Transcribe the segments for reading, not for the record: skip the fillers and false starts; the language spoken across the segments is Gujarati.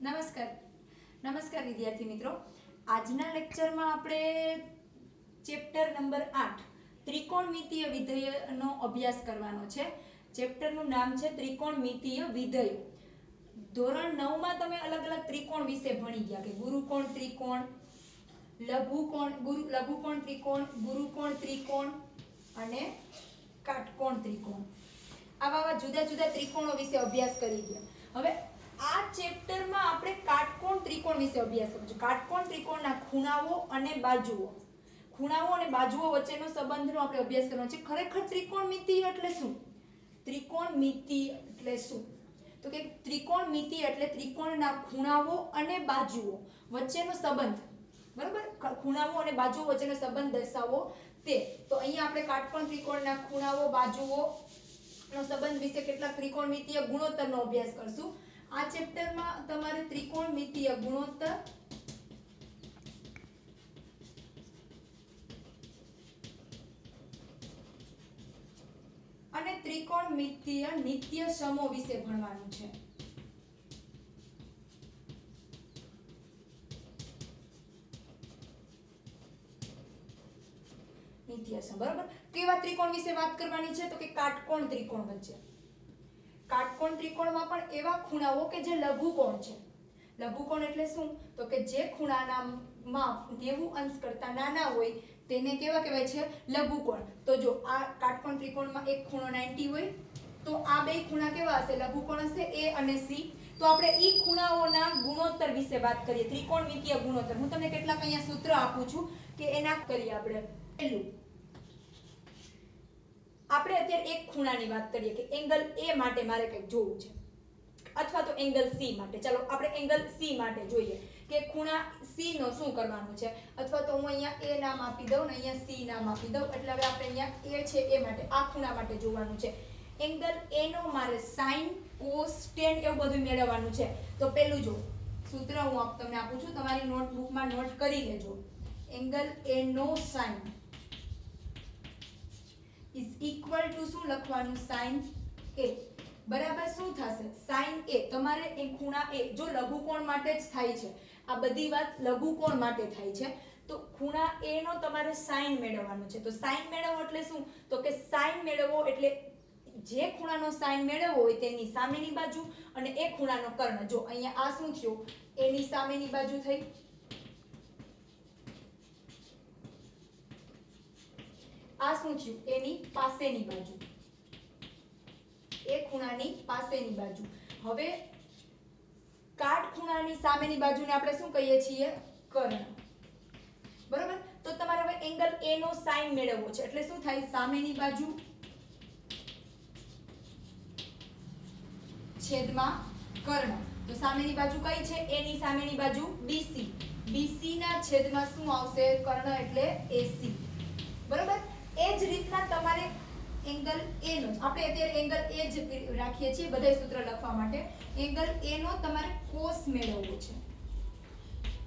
નમસ્કાર નમસ્કાર વિદ્યાર્થી મિત્રો। આજના લેક્ચરમાં આપણે ચેપ્ટર નંબર 8 ત્રિકોણમિતીય વિધેયનો અભ્યાસ કરવાનો છે। ચેપ્ટરનું નામ છે ત્રિકોણમિતીય વિધેય। ધોરણ 9 માં તમે અલગ અલગ ત્રિકોણ વિશે ભણી ગયા કે ગુરુકોણ ત્રિકોણ, લઘુકોણ ત્રિકોણ, ગુરુકોણ ત્રિકોણ અને કાટકોણ ત્રિકોણ। આવા જુદા જુદા ત્રિકોણો વિશે અભ્યાસ કરી ગયા। હવે આ ચેપ્ટરમાં આપણે કાટકોણ ત્રિકોણ વિશે અભ્યાસ કરશું। કાટકોણ ત્રિકોણના ખૂણાઓ અને બાજુઓ વચ્ચેનો સંબંધનો આપણે અભ્યાસ કરવાનો છે। ખરેખર ત્રિકોણમિતિ એટલે શું? ત્રિકોણમિતિ એટલે શું? તો કે ત્રિકોણમિતિ એટલે ત્રિકોણના ખૂણાઓ અને બાજુઓ વચ્ચેનો સંબંધ, બરાબર? ખૂણાઓ અને બાજુઓ વચ્ચેનો સંબંધ દર્શાવો તે। તો અહીંયા આપણે કાટકોણ ત્રિકોણના ખૂણાઓ બાજુઓ નો સંબંધ વિશે કેટલાક ત્રિકોણમિતીય ગુણોત્તરનો અભ્યાસ કરશું। આ ચેપ્ટરમાં તમારે ત્રિકોણમિતીય ગુણોત્તર અને ત્રિકોણમિતીય નિત્યસમો વિશે ભણવાનું છે। નિત્યસમ, બરાબર? કેવા ત્રિકોણ વિશે વાત કરવાની છે? તો કે કાટકોણ ત્રિકોણ વચ્ચે। કાટકોણ ત્રિકોણમાં પણ એવા ખૂણાઓ કે જે લઘુકોણ છે। લઘુકોણ એટલે શું? તો કે જે ખૂણાના માપ 90 અંશ કરતા નાના હોય તેને કેવા કહેવાય છે? લઘુકોણ। તો જો આ કાટકોણ ત્રિકોણમાં એક ખૂણો 90 હોય તો આ બે ખૂણા કેવા હશે? લઘુકોણ હશે, A અને C। તો આપણે ઈ ખૂણાઓના ગુણોત્તર વિશે વાત કરીએ। ત્રિકોણમિતીય ગુણોત્તર હું તમને કેટલાક અહીંયા સૂત્ર આપું છું કે એના કરીએ આપણે। પહેલું આપણે અત્યારે એક ખૂણાની વાત કરીએ કે એંગલ A માટે મારે કંઈક જોવું છે અથવા તો એંગલ C માટે। ચાલો આપણે એંગલ C માટે જોઈએ કે ખૂણા C નો શું કરવાનું છે, અથવા તો હું અહીંયા A નામ આપી દઉં ને અહીંયા C નામ આપી દઉં। એટલે હવે આપણે અહીંયા A છે એ માટે આ ખૂણા માટે જોવાનું છે। એંગલ A નો મારે sin, cos, tan એવું બધું મેળવવાનું છે। તો પહેલું જો સૂત્ર હું તમને આપું છું, તમારી નોટબુકમાં નોટ કરી લેજો। એંગલ A નો sin is equal to શું લખવાનું? sin A બરાબર શું થશે? sin A તમારે એ ખૂણા A જો લઘુકોણ માટે જ થાય છે, આ બધી વાત લઘુકોણ માટે થાય છે, તો ખૂણા A નો તમારે sin મેળવવાનો છે। તો sin મેળવવો એટલે શું? તો કે sin મેળવવો એટલે જે ખૂણાનો sin મેળવવો હોય તેની સામેની બાજુ અને એ ખૂણાનો કર્ણ। જો અહીંયા આ શું થયું? A ની સામેની બાજુ થઈ, આ શું થયું? એની પાસેની બાજુ, એ ખૂણાની પાસેની બાજુ। હવે કાટખૂણાની સામેની બાજુને આપણે શું કહીએ છીએ? કર્ણ, બરાબર? તો તમારે હવે એંગલ A નો sin મેળવવો છે એટલે શું થાય? સામેની બાજુ છેદમાં કર્ણ। તો સામેની બાજુ કઈ છે? A ની સામેની બાજુ BC, BC ના છેદમાં શું આવશે? કર્ણ એટલે AC, બરાબર? એ જ રીતના તમારે એંગલ A નો, આપણે અત્યારે એંગલ A જ રાખીએ છીએ બધાય સૂત્ર લખવા માટે। એંગલ A નો તમારે cos મેળવવો છે।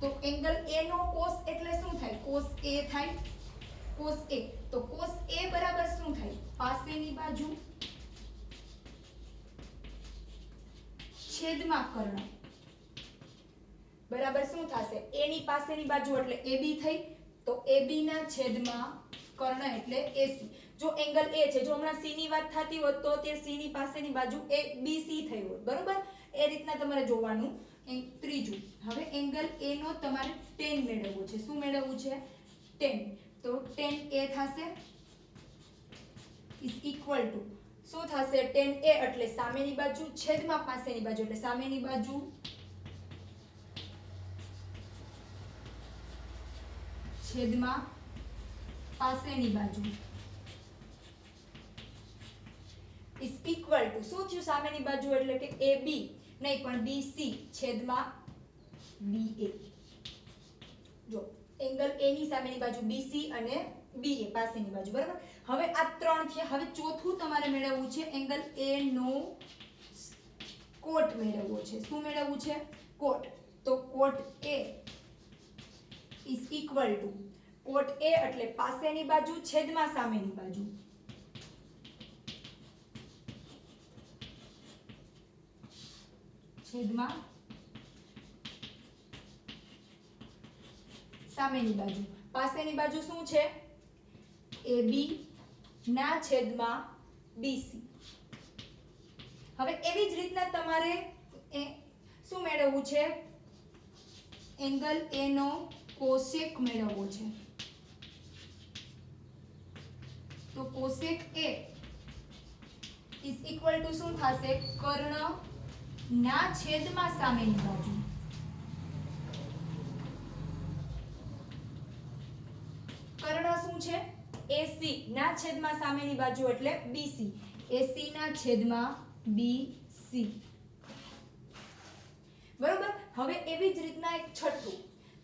તો એંગલ A નો cos એટલે શું થાય? cos A થાય, cos A। તો cos A બરાબર શું થાય? પાસેની બાજુ છેદમાં કર્ણ બરાબર શું થશે? A ની પાસેની બાજુ એટલે AB થઈ, તો AB ના છેદમાં કર્ણ એટલે AC। જો એંગલ A છે, જો હમણાં C ની વાત થતી હોત તો તે C ની પાસેની બાજુ એ BC થઈ હોત, બરોબર? એ રીતના તમારે જોવાનું। ત્રીજું, હવે એંગલ A નો તમારે tan મેળવવો છે। શું મેળવવું છે? tan। તો tan A થશે is equal to શું થશે? tan A એટલે સામેની બાજુ છેદમાં પાસેની બાજુ એટલે સામેની બાજુ છેદમાં પાસેની બાજુ is equal to શું થયું? સામેની બાજુ એટલે કે AB નહીં પણ BC છેદમાં BA। જો એંગલ A ની સામેની બાજુ BC અને BA પાસેની બાજુ, બરાબર? હવે આ ત્રણ થયા। હવે ચોથું તમારે મેળવવું છે એંગલ A નો કોટ મેળવવો છે। શું મેળવવું છે? કોટ। તો કોટ A is equal to coat A એટલે પાસેની બાજુ છેદમાં સામેની બાજુ છેદમાં સામેની બાજુ, પાસેની બાજુ શું છે? AB ના છેદમાં BC. હવે એવી જ રીતના તમારે શું મેળવવું છે? એંગલ A નો કોસેક મેળવવો છે. તો cosec A is equal to શું થશે? કર્ણ ના છેદમાં સામેની બાજુ. કર્ણ શું છે? AC ના છેદમાં સામેની બાજુ એટલે BC. AC ના છેદમાં BC. બરોબર. હવે એવી જ રીતના એક છઠ્ઠું,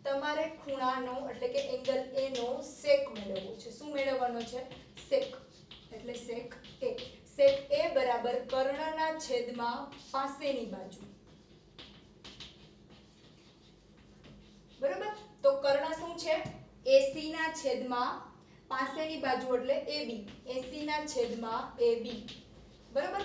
તમારે ખૂણાનો એટલે કે એંગલ A નો સેક મેળવવો છે. શું મેળવવાનો છે? સેક. એટલે સેક A. સેક A બરાબર કર્ણના છેદમાં પાસેની બાજુ. બરોબર. તો કર્ણ શું છે? AC ના છેદમાં પાસેની બાજુ એટલે AB. AC ના છેદમાં AB. બરોબર.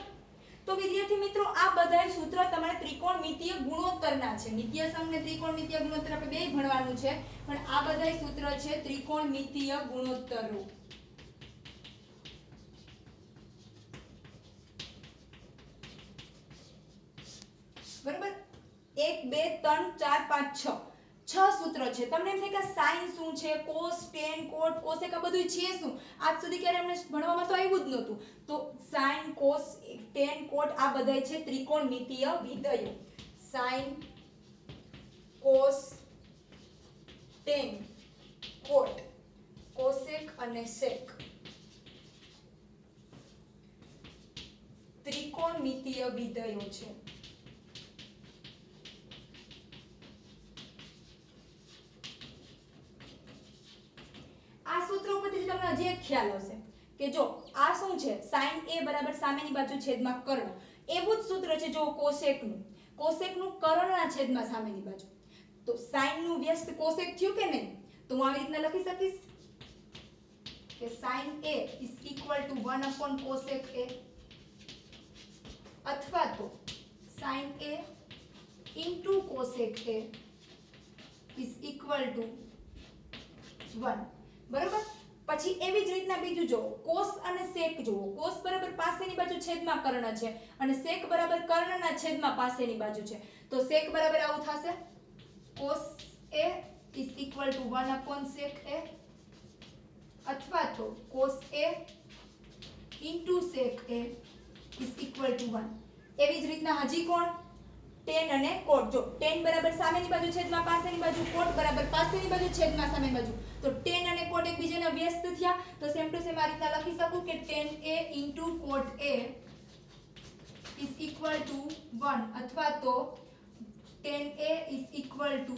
તો વિદ્યાર્થી મિત્રો, આ બધાય સૂત્ર તમારે ત્રિકોણમિતીય ગુણોત્તરના છે. નિત્યસમ ને ત્રિકોણમિતીય ગુણોત્તર આપણે બેય ભણવાનું છે, પણ આ બધાય સૂત્ર છે ત્રિકોણમિતીય ગુણોત્તરો. બરોબર. 1 2 3 4 5 6 6 સૂત્ર છે. તમને એમ થાય કે સાઈન શું છે, કોસ, ટેન, કોટ, કોસેક આ બધું છે શું? આજ સુધી ક્યારે અમને ભણવામાં તો આવ્યું જ નહોતું. તો સાઈન, કોસ, ટેન, કોટ આ બધાય છે ત્રિકોણમિતીય વિધેયો. સાઈન, કોસ, ટેન, કોટ, કોસેક અને સેક ત્રિકોણમિતીય વિધેયો છે. આ સૂત્ર ઉપરથી તમને હજી એક ખ્યાલ આવશે કે જો આ શું છે? sin A બરાબર સામેની બાજુ છેદમાં કર્ણ. એવું જ સૂત્ર છે જો કોસેકનું. કોસેકનું કર્ણના છેદમાં સામેની બાજુ. તો sin નું વ્યસ્ત કોસેક થયું કે નહીં? તો હું આવી રીતના લખી શકીશ કે sin A is equal to 1 upon cosec A, અથવા તો sin A into cosec A is equal to 1. બરોબર. પછી એવી જ રીતના બીજું જો cos અને sec જુઓ. cos બરાબર પાસેની બાજુ છેદમાં કર્ણ છે અને sec બરાબર કર્ણના છેદમાં પાસેની બાજુ છે. તો sec બરાબર આવું થશે cos A is equal to 1 upon sec A, અથવા તો cos A into sec A is equal to 1. એવી જ રીતના હજી કોણ? tan અને cot. જો tan બરાબર સામેની બાજુ છેદમાં પાસેની બાજુ, cot બરાબર પાસેની બાજુ છેદમાં સામેની બાજુ. તો tan અને cot એકબીજાના વ્યસ્ત થયા. તો સેમ ટુ સેમ આ રીતના લખી શકું કે tan A into cot A is equal to 1, અથવા તો tan A is equal to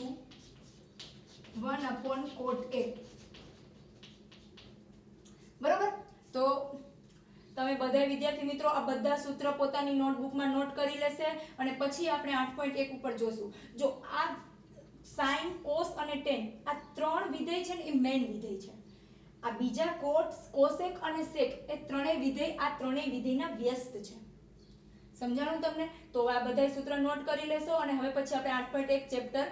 1 upon cot A. બરોબર. તો તમે બધા વિદ્યાર્થી મિત્રો આ બધા સૂત્ર પોતાની નોટબુકમાં નોટ કરી લેશે અને પછી આપણે 8.1 ઉપર જોશું. જો આ sin, cos અને tan આ ત્રણ વિધેય છે ને એ મેઈન વિધેય છે. આ બીજા cot, cosec અને sec એ ત્રણેય વિધેય આ ત્રણેય વિધેયના વ્યસ્ત છે. સમજાણું તમને? તો આ બધા સૂત્ર નોટ કરી લેશો અને હવે પછી આપણે 8.1 ચેપ્ટર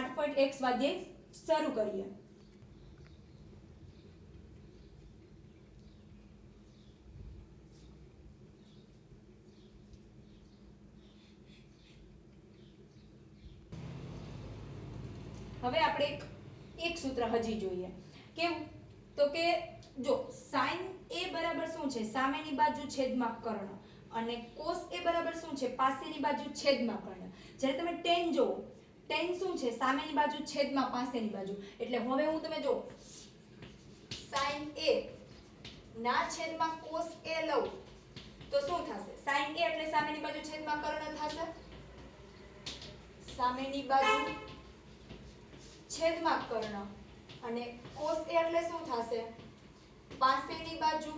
8.1 સ્વાધ્યાય શરૂ કરીએ. હવે આપણે એક સૂત્ર હજી જોઈએ. કેવું? તો કે જો sin A બરાબર શું છે? સામેની બાજુ છેદમાં કર્ણ અને cos A બરાબર શું છે? પાસેની બાજુ છેદમાં કર્ણ. જ્યારે તમે tan જોવો, tan શું છે? સામેની બાજુ છેદમાં પાસેની બાજુ. એટલે હવે હું તમે જો sin A ના છેદમાં cos A લઉં તો શું થશે? sin A એટલે સામેની બાજુ છેદમાં કર્ણ થશે. સામેની બાજુ છેદમાં કર્ણ અને cos A એટલે શું થશે? પાસેની બાજુ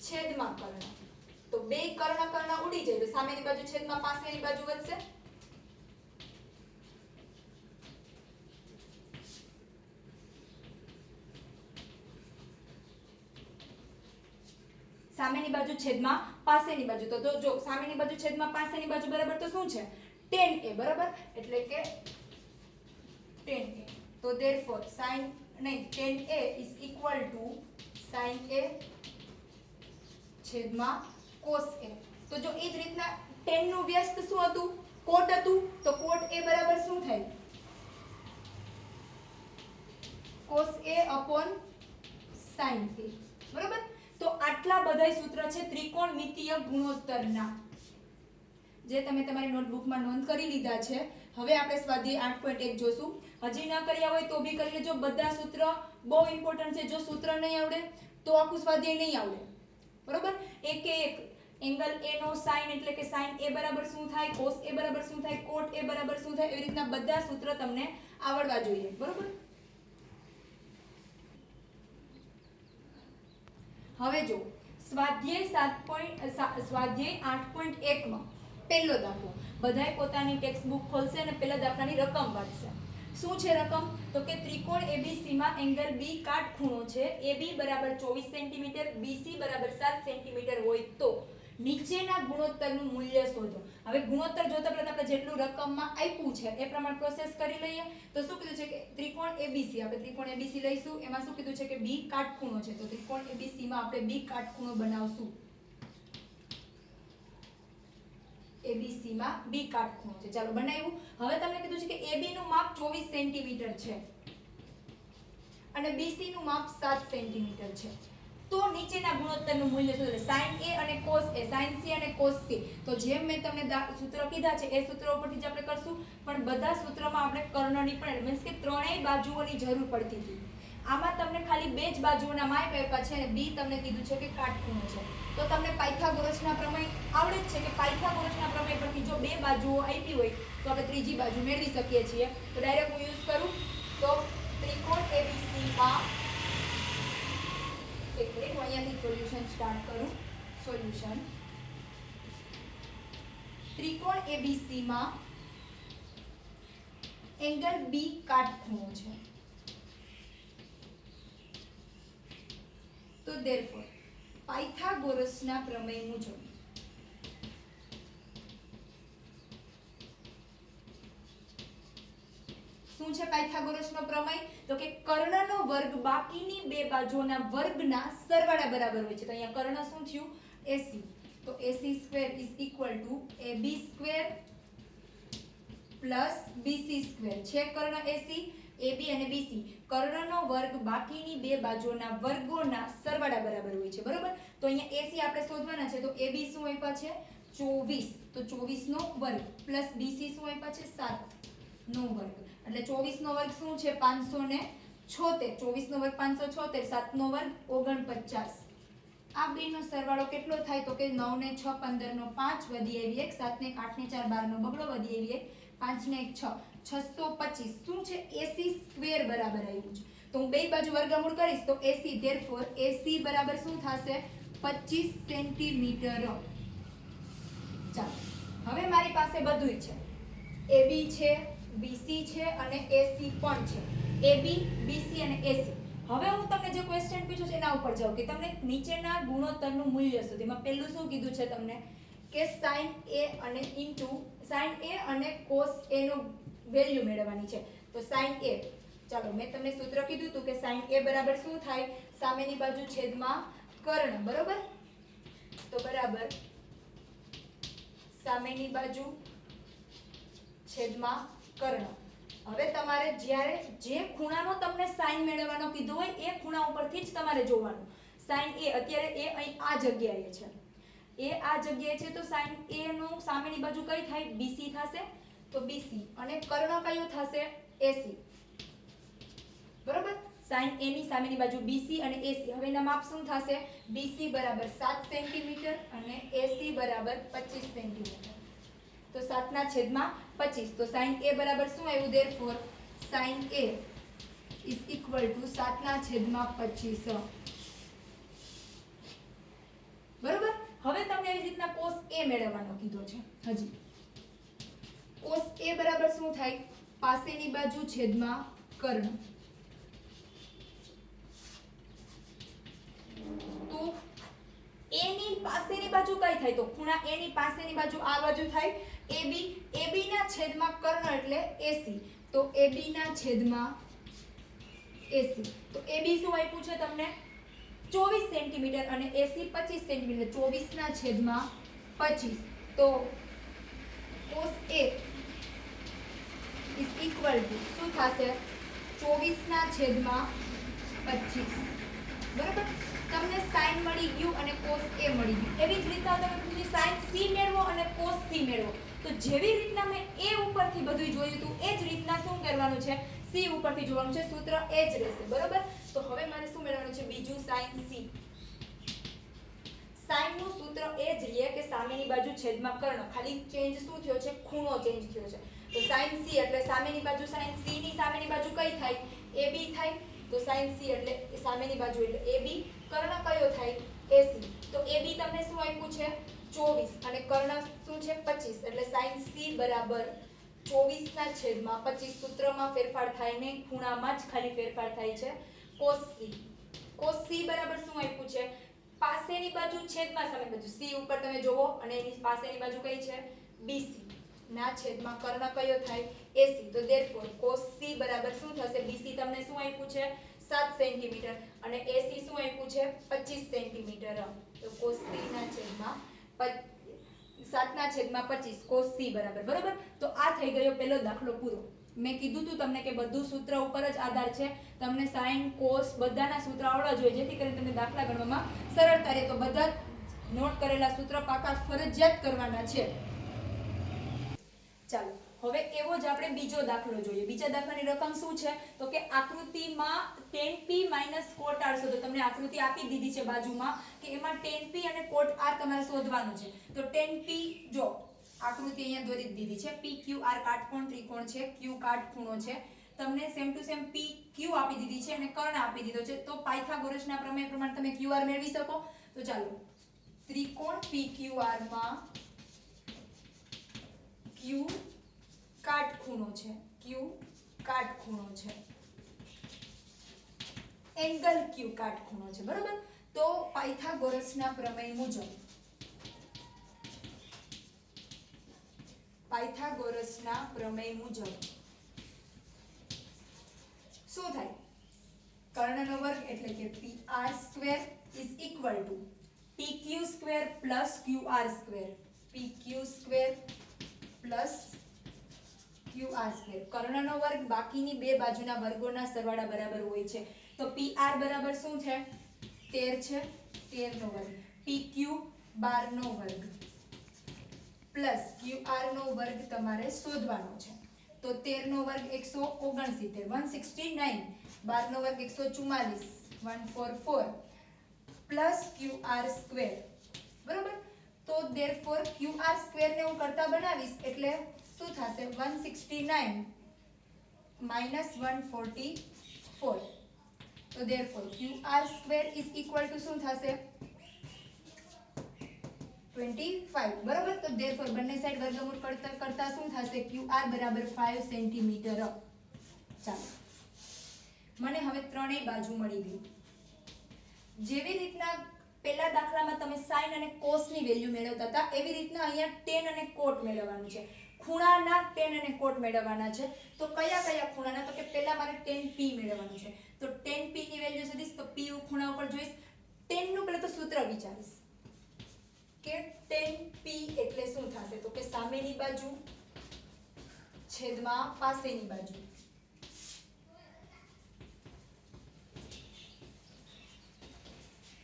છેદમાં કર્ણ. તો બે કર્ણ ઉડી જાય તો સામેની બાજુ છેદમાં પાસેની બાજુ વધશે. સામેની બાજુ છેદમાં પાસેની બાજુ. તો જો સામેની બાજુ છેદમાં પાસેની બાજુ બરાબર તો શું છે? tan A. બરાબર. એટલે કે tan a. તો therefore sin નહીં tan a is equal to sin a છેદમાં cos a. તો જો એ જ રીતના tan નું વ્યસ્ત શું હતું? cot હતું. તો cot a બરાબર શું થાય? cos a upon sin a. બરાબર? તો આટલા બધાય સૂત્ર છે ત્રિકોણમિતીય ગુણોત્તરના, જે તમે તમારી નોટબુકમાં નોંધ કરી લીધા છે. હવે આપણે સ્વાધ્યાય 8.1 જોશું. હજી ન કર્યા હોય તો બી કરી લેજો. બધા સૂત્ર બહુ ઇમ્પોર્ટન્ટ છે. જો સૂત્ર નહીં આવડે તો આખું સ્વાધ્યાય નહીં આવડે. બરોબર? એક એંગલ a નો sin એટલે કે sin a બરાબર શું થાય, cos a બરાબર શું થાય, cot a બરાબર શું થાય, એવી રીતના બધા સૂત્ર તમને આવડવા જોઈએ. બરોબર? હવે જો સ્વાધ્યાય 8.1 માં પહેલો દાખલો, બધાય પોતાની ટેક્સ્ટ બુક ખોલશે અને પહેલા દાખલાની રકમ વાંચશે. શું છે રકમ? તો કે ત્રિકોણ ABC માં એંગલ B કાટખૂણો છે. AB બરાબર 24 સેન્ટીમીટર, BC બરાબર 7 સેન્ટીમીટર હોય તો નીચેના ગુણોત્તરનું મૂલ્ય શોધો. હવે ગુણોત્તર જોતા પહેલા આપણે જેટલું રકમમાં આપ્યું છે એ પ્રમાણે પ્રોસેસ કરી લઈએ. તો શું કીધું છે કે ત્રિકોણ ABC, આપણે ત્રિકોણ ABC લઈશું. એમાં શું કીધું છે કે B કાટખૂણો છે. તો ત્રિકોણ ABC માં આપણે B કાટખૂણો બનાવશું. ABC માં B કાટખૂણો છે. ચાલો બનાવ્યું. હવે તમને કીધું છે કે AB નું માપ 24 સેન્ટીમીટર છે અને BC નું માપ 7 સેન્ટીમીટર છે. તો નીચેના ગુણોત્તરનું મૂલ્ય શોધો. sin a અને cos a, sin c અને cos c. તો જેમ મેં તમને સૂત્ર કીધા છે એ સૂત્ર ઉપરથી જ આપણે કરશું. પણ બધા સૂત્રમાં આપણે કર્ણની પણ મીન્સ કે ત્રણેય બાજુઓની જરૂર પડતી હતી. આમાં તમને ખાલી બે જ બાજુઓના માપ આપ્યા છે અને B તમને કીધું છે કે કાટખૂણો છે. તો તમને પાયથાગોરસના પ્રમેય આવડે જ છે કે પાયથાગોરસના પ્રમેય પરથી જો બે બાજુઓ આપી હોય તો આપણે ત્રીજી બાજુ મેળવી શકીએ છીએ. તો ડાયરેક્ટ હું યુઝ કરું તો ત્રિકોણ ABC માં એક મિનિટ હું અહીંયાથી સોલ્યુશન સ્ટાર્ટ કરું. સોલ્યુશન ત્રિકોણ ABC માં એંગલ B કાટખૂણો છે. તો therefore પાયથાગોરસના પ્રમેય મુજબ શું છે પાયથાગોરસનો પ્રમેય? તો કે કર્ણનો વર્ગ બાકીની બે બાજુઓના વર્ગના સરવાળા બરાબર હોય છે. તો અહીંયા કર્ણ શું થયું? AC. તો AC² is equal to AB² plus BC² છે કર્ણ AC, AB અને BC. કર્ણનો વર્ગ બાકીની બે બાજુઓના વર્ગોના સરવાળા બરાબર હોય છે. બરોબર? તો અહીંયા AC આપણે શોધવાના છે. તો AB શું આપ્યા છે? 24. તો 24 નો વર્ગ પ્લસ BC શું આપ્યા છે? 7 નો વર્ગ. એટલે 24 નો વર્ગ શું છે? 576. 24 નો વર્ગ 576, 7 નો વર્ગ 49. આ બે નો સરવાળો કેટલો થાય? તો કે 9 ને 6 15 નો 5 વધી આવી 1, 7 ને 8 ને 4 12 નો બગડો વધી આવી 1, 5 ને 1 6 625. શું છે? AC² બરાબર આવ્યું છે. તો હું બે બાજુ વર્ગમૂળ કરીશ તો AC, therefore AC બરાબર શું થશે? 25 સેન્ટીમીટર. ચાલો હવે મારી પાસે બધુંય છે. AB છે, BC છે અને AC પણ છે. AB, BC અને AC. હવે હું તમને જે ક્વેશ્ચન પૂછ્યો છે એના ઉપર જાઉં કે તમને નીચેના ગુણોત્તરનું મૂલ્ય શોધો. એમાં પહેલું શું કીધું છે તમને કે sin A અને cos A નો વેલ્યુ મેળવવાની છે. તો sin A, ચાલો મેં તમને સૂત્ર કીધું હતું કે sin A બરાબર શું થાય? સામેની બાજુ છેદમાં કર્ણ. બરોબર? તો બરાબર સામેની બાજુ છેદમાં કર્ણ. હવે તમારે જ્યારે જે ખૂણાનો તમને sin મેળવવાનો કીધો હોય એ ખૂણા ઉપરથી જ તમારે જોવાનું. sin A અત્યારે A અહીં આ જગ્યાએ છે. A આ જગ્યાએ છે તો sin A નું સામેની બાજુ કઈ થાય? BC થશે. તો BC અને કર્ણ કયો થશે? AC. બરોબર? sin A ની સામેની બાજુ BC અને AC. હવે એના માપ શું થશે? BC બરાબર 7 સેન્ટીમીટર અને AC બરાબર 25 સેન્ટીમીટર. તો 7 ના છેદમાં 25. તો sin A બરાબર શું આવ્યું? therefore sin A is equal to 7 ના છેદમાં 25. બરોબર? હવે તમને એવી રીતના cos A મેળવવાનો કીધો છે. હજી cos A બરાબર શું થાય? પાસેની બાજુ છેદમાં કર્ણ. તો A ની પાસેની બાજુ કઈ થાય? તો ખૂણા A ની પાસેની બાજુ આ બાજુ થાય AB. AB ના છેદમાં કર્ણ એટલે AC. તો AB ના છેદમાં AC. તો AB શું આપ્યું છે તમને 24 સેન્ટીમીટર અને AC 25 સેન્ટીમીટર. 24 ના છેદમાં 25. તો cos A is equal to શું થશે 24 ના છેદમાં 25. બરાબર. તમને sin મળી ગયું અને cos A મળી ગયું. એવી જ રીતના તમે sin C મેળવો અને cos C મેળવો. તો જેવી રીતના મેં A ઉપરથી બધું જોયું હતું એ જ રીતના શું કરવાનું છે C ઉપરથી જોવાનું છે. સૂત્ર એ જ રહેશે. બરાબર. તો હવે મારે શું મેળવવાનું છે બીજું sin C. sin નું સૂત્ર એ જ રહે કે સામેની બાજુ છેદમાં કર્ણ. ખાલી ચેન્જ શું થયો છે ખૂણો ચેન્જ થયો છે. તો sin C એટલે સામેની બાજુ sin C ની સામેની બાજુ કઈ થાય AB થાય. તો sin C એટલે સામેની બાજુ એટલે AB. કર્ણ કયો થાય AC. તો AB તમને શું આપ્યું છે 24 અને કર્ણ શું છે 25 એટલે sin C બરાબર 24 ના છેદમાં 25. સૂત્રમાં ફેરફાર થાય ને ખૂણામાં જ ખાલી ફેરફાર થાય છે cos C. cos C બરાબર શું આપ્યું છે પાસેની બાજુ છેદમાં સામેની બાજુ. C ઉપર તમે જોવો અને એની પાસેની બાજુ કઈ છે BC ના છેદમાં કર્ણ કયો થાય AC. તો therefore cos C બરાબર શું થશે BC તમને શું આપ્યું છે 7 સેન્ટીમીટર અને AC શું આપ્યું છે 25 સેન્ટીમીટર. તો cos C ના છેદમાં 7 ના છેદમાં 25 cos C બરાબર. બરાબર. તો આ થઈ ગયો પહેલો દાખલો પૂરો. મેં કીધું તું તમને કે બધું સૂત્ર ઉપર જ આધાર છે. તમને sin cos બધાના સૂત્ર આવડવા જોઈએ જેથી કરીને તમને દાખલા ગણવામાં સરળતા રહે. તો બધા નોટ કરેલા સૂત્ર પાકા ફરજિયાત કરવાના છે. ચાલો હવે એવો જ આપણે બીજો દાખલો જોઈએ. બીજા દાખલાની રકમ શું છે તો કે આકૃતિમાં tan P cot r શોધો. તમને આકૃતિ આપી દીધી છે બાજુમાં કે એમાં tan P અને cot r તમારે શોધવાનું છે. તો tan P જો આકૃતિ અહીંયા દોરી દીધી છે. PQ R કાટકોણ ત્રિકોણ છે. Q કાટખૂણો છે. તમને સેમ ટુ સેમ PQ આપી દીધી છે અને કર્ણ આપી દીધો છે. તો પાયથાગોરસના પ્રમેય પ્રમાણે તમે QR મેળવી શકો. તો ચાલો ત્રિકોણ PQR માં Q કાટખૂણો છે. Q કાટખૂણો છે. એંગલ Q કાટખૂણો છે. બરોબર. તો પાયથાગોરસના પ્રમેય મુજબ શું થાય કર્ણનો વર્ગ એટલે કે PR² is equal to PQ² plus QR². PQ² plus QR². કર્ણનો વર્ગ બાકીની બે બાજુના વર્ગોના સરવાળા બરાબર હોય છે. તો PR બરાબર શું છે 13 છે 13 નો વર્ગ. PQ 12 નો વર્ગ પ્લસ QR નો વર્ગ તમારે શોધવાનો છે. તો 13 નો વર્ગ 169 169 12 નો વર્ગ 144 144 પ્લસ QR². બરોબર. તો therefore QR² ને હું કરતા બનાવીશ એટલે શું થશે 169 144. તો therefore QR² is equal to શું થશે 25. બરોબર. તો therefore બંને સાઈડ વર્ગમૂળ કરતા શું થશે QR બરાબર 5 સેન્ટીમીટર. ચાલો મને હવે ત્રણેય બાજુ મળી ગઈ. જેવી રીતના પહેલા દાખલામાં તમે sin અને cos ની વેલ્યુ મેળવતા હતા એવી રીતના અહીંયા tan અને cot મેળવવાનું છે. ખૂણાના tan અને cot મેળવવાના છે. તો કયા કયા ખૂણાના તો કે પહેલા મારે tan P મેળવવાનું છે. તો tan P ની વેલ્યુ શોધીશ તો P ખૂણા ઉપર જોઈશ. tan નું પહેલા તો સૂત્ર વિચારીશ કે tan P એટલે શું થશે તો કે સામેની બાજુ છેદમાં પાસેની બાજુ.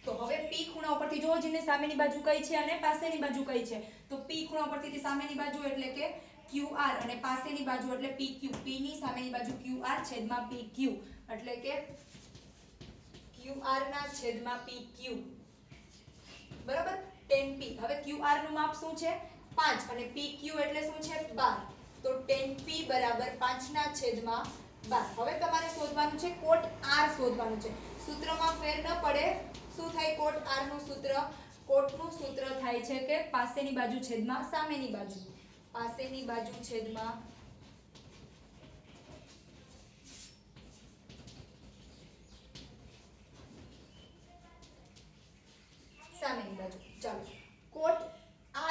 તો હવે P ખૂણા ઉપરથી જોવો જેને સામેની બાજુ કઈ છે અને પાસેની બાજુ કઈ છે. તો P ખૂણા ઉપરથી સામેની બાજુ એટલે કે QR અને પાસેની બાજુ એટલે PQ. P ની સામેની બાજુ QR છેદમાં PQ એટલે કે QR ના છેદમાં PQ. બરાબર. tan P હવે QR નું માપ શું છે 5 અને PQ એટલે શું છે 12. તો tan P બરાબર 5 ના છેદમાં 12. હવે તમારે શોધવાનું છે cot R શોધવાનું છે. સૂત્રમાં ફેર ન પડે. શું થાય cot R નું સૂત્ર cot નું સૂત્ર થાય છે કે પાસેની બાજુ છેદમાં સામેની બાજુ. પાસેની બાજુ છેદમાં સામેની બાજુ. ચાલો cot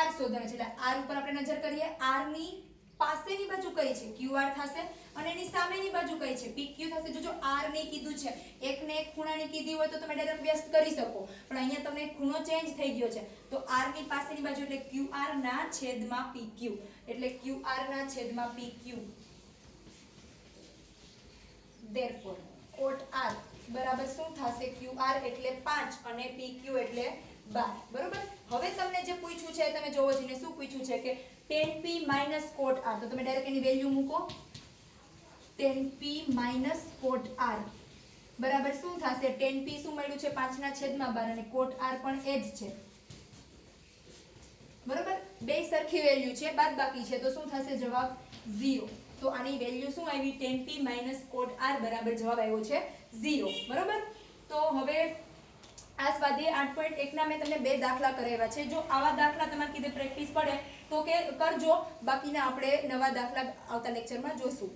R શોધવાનું છે એટલે R ઉપર આપણે નજર કરીએ. R ની પાસેની બાજુ કઈ છે QR થશે અને એની સામેની બાજુ કઈ છે PQ થશે. જો R ને કીધું છે એક ને એક ખૂણાની કીધી હોય તો તમે ડાયરેક્ટ વ્યસ્ત કરી શકો, પણ અહીંયા તમને ખૂણો ચેન્જ થઈ ગયો છે તો R ની પાસેની બાજુ એટલે QR ના છેદમાં PQ, એટલે QR ના છેદમાં PQ. therefore cot R બરાબર શું થશે QR એટલે 5 અને PQ એટલે 12. બરોબર. હવે તમને જે પૂછ્યું છે તમે જોવો છો ને શું પૂછ્યું છે કે tan P cot R, તો તમે ડાયરેક્ટ એની વેલ્યુ મૂકો. tan P cot R બરાબર શું થશે tan P શું મળ્યું છે 5 ના છેદમાં 12 અને cot R પણ એ જ છે. બરોબર. બે સરખી વેલ્યુ છે, બાદબાકી છે તો શું થશે જવાબ 0. તો આની વેલ્યુ શું આવી tan P cot R બરાબર જવાબ આવ્યો છે 0. બરોબર. તો હવે આ સ્વાધ્યાય 8.1 ના મેં તમને બે દાખલા કરાવ્યા છે. જો આવા દાખલા તમારે કીધે પ્રેક્ટિસ પડે તો કે કરજો, બાકીના આપણે નવા દાખલા આવતા લેક્ચરમાં જોશું.